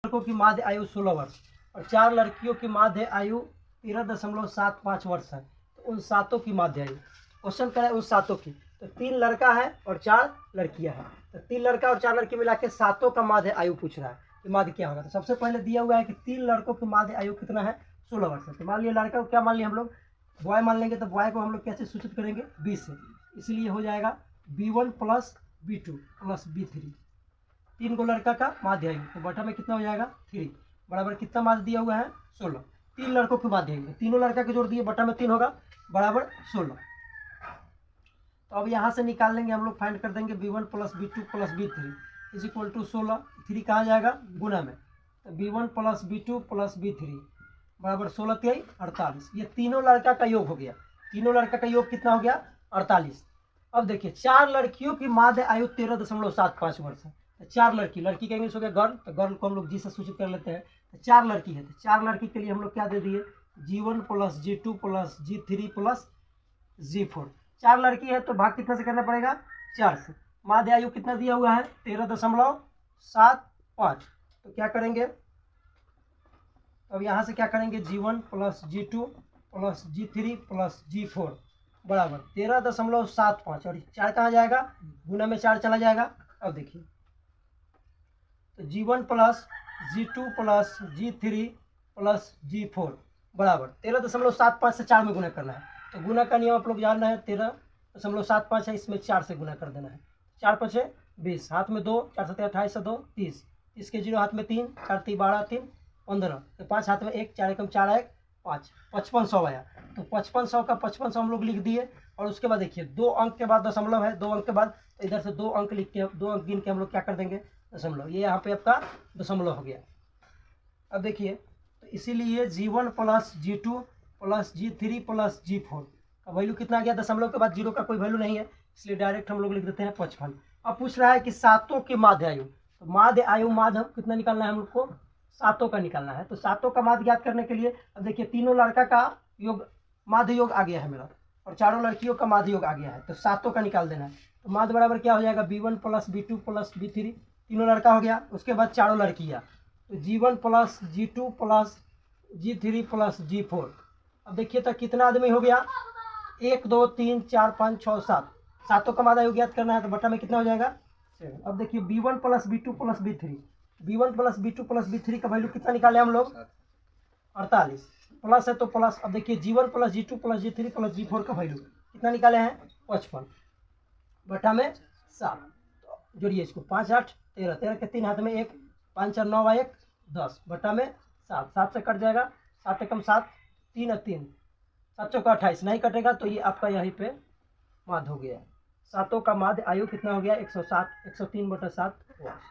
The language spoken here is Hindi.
लड़कों की माध्य आयु 16 वर्ष और 4 लड़कियों की माध्य आयु 13.75 वर्ष है, तो उन सातों की माध्य आयु क्वेश्चन करें उन सातों की। तो 3 लड़का है और 4 लड़कियां हैं, तो 3 लड़का और 4 लड़की मिला के सातों का माध्य आयु पूछ रहा है कि माध्य क्या होगा। तो सबसे पहले दिया हुआ है कि 3 लड़कों की माध्य आयु कितना है 16 वर्ष है। तो मान लिया लड़का को क्या मान लिया हम लोग बॉय मान लेंगे, तो बॉय को हम लोग कैसे सूचित करेंगे 20 से, इसलिए हो जाएगा B1 plus B2 plus B3। 3 को लड़का का माध्य आयु, तो बटा में कितना हो जाएगा 3 बराबर कितना माध्य दिया हुआ है 16। 3 लड़कों की माध्य आयु, तीनों लड़का के जोड़ दिए बटा में 3 होगा बराबर 16। तो अब यहाँ से निकाल लेंगे हम लोग, फाइंड कर देंगे B1 plus B2 plus B3 is equal to 16। 3 कहाँ जाएगा गुना में, तो B1 plus B2 plus B3 बराबर 16 3 48। ये तीनों लड़का का योग हो गया, तीनों लड़का का योग कितना हो गया 48। अब देखिए 4 लड़कियों की माध्य आयु 13.75 वर्ष है। तो 4 लड़की, लड़की का इंग्लिश हो गया गर्ल, तो गर्ल को हम लोग जी से सूचित कर लेते हैं। तो 4 लड़की है, तो 4 लड़की के लिए हम लोग क्या दे दिए G1 plus G2 plus G3 plus G4। 4 लड़की है तो भाग कितना से करना पड़ेगा 4 से। माध्य आयु कितना दिया हुआ है 13.75। तो क्या करेंगे अब यहाँ से क्या करेंगे G1 plus G2 plus G3 plus G4 बराबर 13.75 और 4 कहाँ जाएगा गुना में 4 चला जाएगा। अब देखिए तो G1 plus G2 plus G3 plus G4 बराबर 13.75 से 4 में गुना करना है। तो गुना का नियम आप लोग जान रहे हैं 13.75 है, इसमें 4 से गुना कर देना है। 4 5 20, हाथ में 2, 4 7 28 से 2 30, 30 के 0 हाथ में 3, 4 3 12 3 15, तो 5 हाथ में 1, 4 एकम 4 1 5, 5500 आया। तो 5500 का 5500 हम लोग लिख दिए और उसके बाद देखिए 2 अंक के बाद दशमलव है, 2 अंक के बाद तो इधर से 2 अंक लिख के 2 अंक गिन के हम लोग क्या कर देंगे दशमलव, ये यहाँ पे आपका दशमलव हो गया। अब देखिए तो इसीलिए G1 plus G2 plus G3 plus G4 का वैल्यू कितना आ गया, दशमलव के बाद 0 का कोई वैल्यू नहीं है, इसलिए डायरेक्ट हम लोग लिख देते हैं 55। अब पूछ रहा है कि सातों की माध्य आयु, तो माध्य आयु माध्य कितना निकालना है हम लोग को सातों का निकालना है। तो सातों का माध्य ज्ञात करने के लिए अब देखिए तीनों लड़का का योग माध्य योग आ गया है मेरा और चारों लड़कियों का माध्य योग आ गया है, तो सातों का निकाल देना है। तो माध्य बराबर क्या हो जाएगा B1 plus B2 plus B3, तीनों लड़का हो गया, उसके बाद चारों लड़कियाँ तो G1 plus G2 plus G3 plus G4। अब देखिए तो कितना आदमी हो गया 1 2 3 4 5 6 7, सातों का माध्य योग ज्ञात करना है, तो बटा में कितना हो जाएगा 7। अब देखिए B1 plus B2 plus B3, B1 plus B2 plus B3 का वैल्यू कितना निकाले हम लोग 48, प्लस है तो प्लस। अब देखिए G1 plus G2 plus G3 plus G4 का वैल्यू कितना निकाले हैं 55 बटा में 7। तो जोड़िए इसको 5 8 13, 13 के 3 हाथ में 1, 5 4 9 1 10 बटा में 7, 7 से कट जाएगा 7 एकम 7 3 3, 7 चौका 28 नहीं कटेगा, तो ये आपका यहीं पे माध्य हो गया। सातों का माध्य आयु कितना हो गया 107, 103 बटा 7 वर्ष।